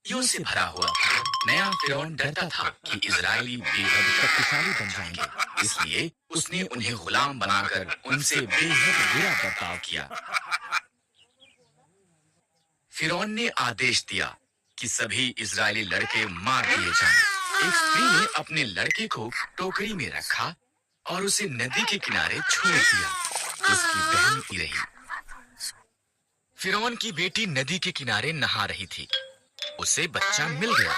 यो से भरा हुआ था। नया फिरौन डरता था कि इजरायली बेहद शक्तिशाली बन जाएंगे, इसलिए उसने उन्हें गुलाम बनाकर उनसे बेहद बुरा बर्ताव किया। फिरौन ने आदेश दिया कि सभी इजरायली लड़के मार दिए जाएं। एक स्त्री ने अपने लड़के को टोकरी में रखा और उसे नदी के किनारे छोड़ दिया। उसकी बहन पी रही। फिरौन की बेटी नदी के किनारे नहा रही थी। उसे बच्चा मिल गया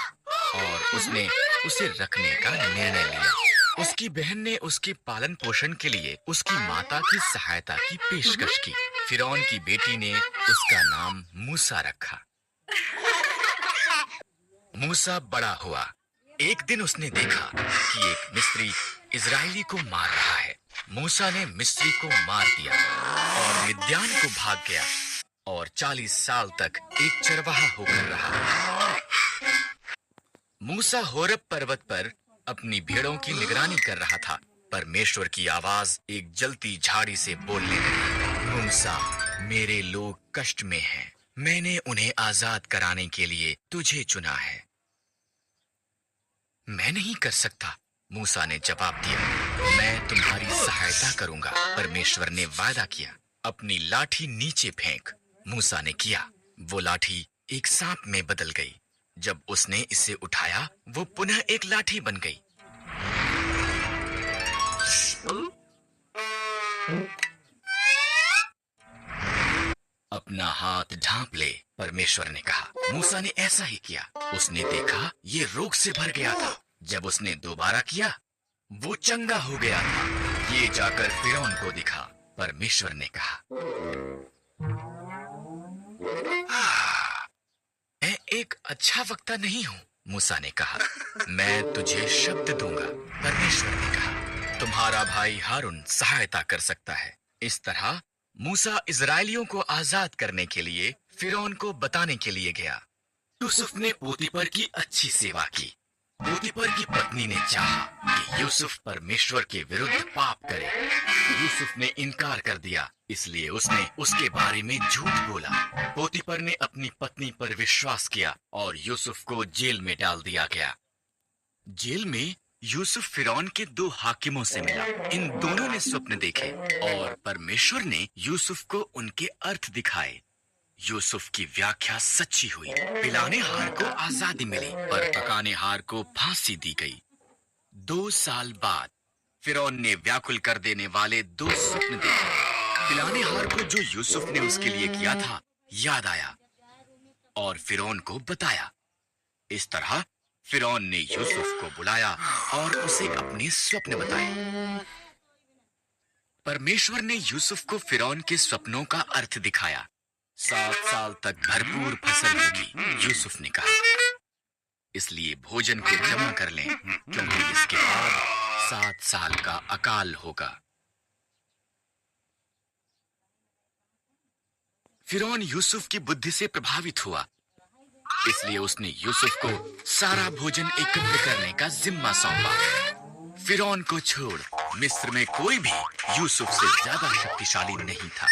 और उसने उसे रखने का निर्णय लिया। उसकी बहन ने उसके पालन पोषण के लिए उसकी माता की सहायता की पेशकश की। फिरौन की बेटी ने उसका नाम मूसा रखा। मूसा बड़ा हुआ। एक दिन उसने देखा कि एक मिस्री इजरायली को मार रहा है। मूसा ने मिस्री को मार दिया और मिद्यान को भाग गया और 40 साल तक एक चरवाहा होकर रहा। मूसा होरब पर्वत पर अपनी भेड़ों की निगरानी कर रहा था। परमेश्वर की आवाज एक जलती झाड़ी से बोलने लगी, मूसा, मेरे लोग कष्ट में हैं। मैंने उन्हें आजाद कराने के लिए तुझे चुना है। मैं नहीं कर सकता, मूसा ने जवाब दिया। मैं तुम्हारी सहायता करूंगा, परमेश्वर ने वादा किया। अपनी लाठी नीचे फेंक। मूसा ने किया। वो लाठी एक सांप में बदल गई। जब उसने इसे उठाया, वो पुनः एक लाठी बन गई। अपना हाथ ढांप ले, परमेश्वर ने कहा। मूसा ने ऐसा ही किया। उसने देखा ये रोग से भर गया था। जब उसने दोबारा किया, वो चंगा हो गया था। ये जाकर फिरौन को दिखा। परमेश्वर ने कहा, मैं एक अच्छा वक्ता नहीं हूँ। मूसा ने कहा, मैं तुझे शब्द दूंगा। परमेश्वर ने कहा, तुम्हारा भाई हारून सहायता कर सकता है। इस तरह मूसा इजरायलियों को आजाद करने के लिए फिरौन को बताने के लिए गया। यूसुफ ने पोतीपर की अच्छी सेवा की। पोतीपर की पत्नी ने चाहा कि यूसुफ परमेश्वर के विरुद्ध पाप करे। यूसुफ ने इनकार कर दिया, इसलिए उसने उसके बारे में झूठ बोला। पोतीपर ने अपनी पत्नी पर विश्वास किया और यूसुफ को जेल में डाल दिया गया। जेल में यूसुफ फिरौन के 2 हाकिमों से मिला। इन दोनों ने स्वप्न देखे और परमेश्वर ने यूसुफ को उनके अर्थ दिखाए। यूसुफ की व्याख्या सच्ची हुई। पिलाने हार को आजादी मिली, पर पकाने हार को फांसी दी गई। 2 साल बाद फिरौन ने व्याकुल कर देने वाले 2 स्वप्न देखे। पिलाने हार को जो यूसुफ ने उसके लिए किया था याद आया और फिरौन को बताया। इस तरह फिरौन ने यूसुफ को बुलाया और उसे अपने स्वप्न बताए। परमेश्वर ने यूसुफ को फिरौन के स्वप्नों का अर्थ दिखाया। 7 साल तक भरपूर फसल होगी, यूसुफ ने कहा। इसलिए भोजन को जमा कर लें, क्योंकि इसके बाद 7 साल का अकाल होगा। फिरौन यूसुफ की बुद्धि से प्रभावित हुआ, इसलिए उसने यूसुफ को सारा भोजन एकत्र करने का जिम्मा सौंपा। फिरौन को छोड़ मिस्र में कोई भी यूसुफ से ज्यादा शक्तिशाली नहीं था।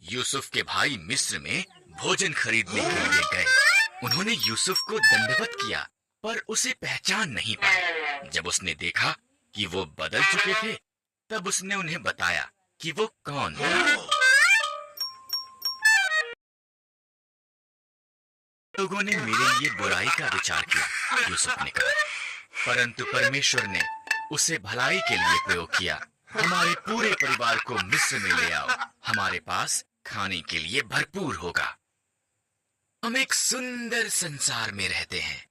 यूसुफ के भाई मिस्र में भोजन खरीदने के लिए गए। उन्होंने यूसुफ को दंडवत किया, पर उसे पहचान नहीं पाए। जब उसने देखा कि वो बदल चुके थे, तब उसने उन्हें बताया कि वो कौन था। लोगों ने मेरे लिए बुराई का विचार किया, यूसुफ ने कहा, परंतु परमेश्वर ने उसे भलाई के लिए प्रयोग किया। हमारे पूरे परिवार को मिस्र में ले आओ, हमारे पास खाने के लिए भरपूर होगा। हम एक सुंदर संसार में रहते हैं।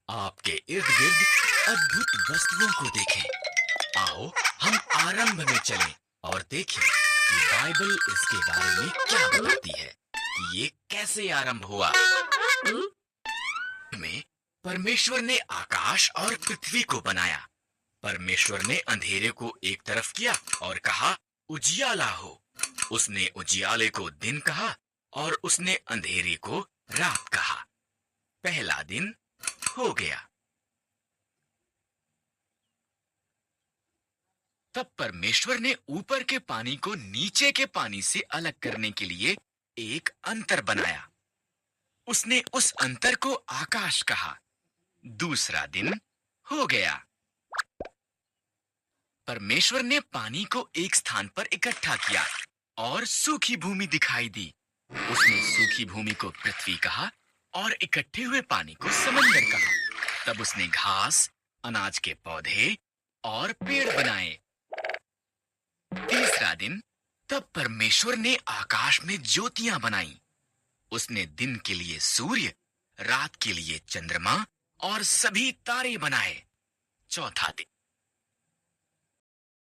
आपके इर्द गिर्द अद्भुत वस्तुओं को देखें। आओ हम आरंभ में चलें और देखें कि बाइबल इसके बारे में क्या बताती है कि ये कैसे आरंभ हुआ। में परमेश्वर ने आकाश और पृथ्वी को बनाया। परमेश्वर ने अंधेरे को एक तरफ किया और कहा, उजियाला हो। उसने उजियाले को दिन कहा और उसने अंधेरे को रात कहा। पहला दिन हो गया। तब परमेश्वर ने ऊपर के पानी को नीचे के पानी से अलग करने के लिए एक अंतर बनाया। उसने उस अंतर को आकाश कहा। दूसरा दिन हो गया। परमेश्वर ने पानी को एक स्थान पर इकट्ठा किया और सूखी भूमि दिखाई दी। उसने सूखी भूमि को पृथ्वी कहा और इकट्ठे हुए पानी को समंदर कहा। तब उसने घास, अनाज के पौधे और पेड़ बनाए। तीसरा दिन, तब परमेश्वर ने आकाश में ज्योतियां बनाई। उसने दिन के लिए सूर्य, रात के लिए चंद्रमा और सभी तारे बनाए। चौथा दिन,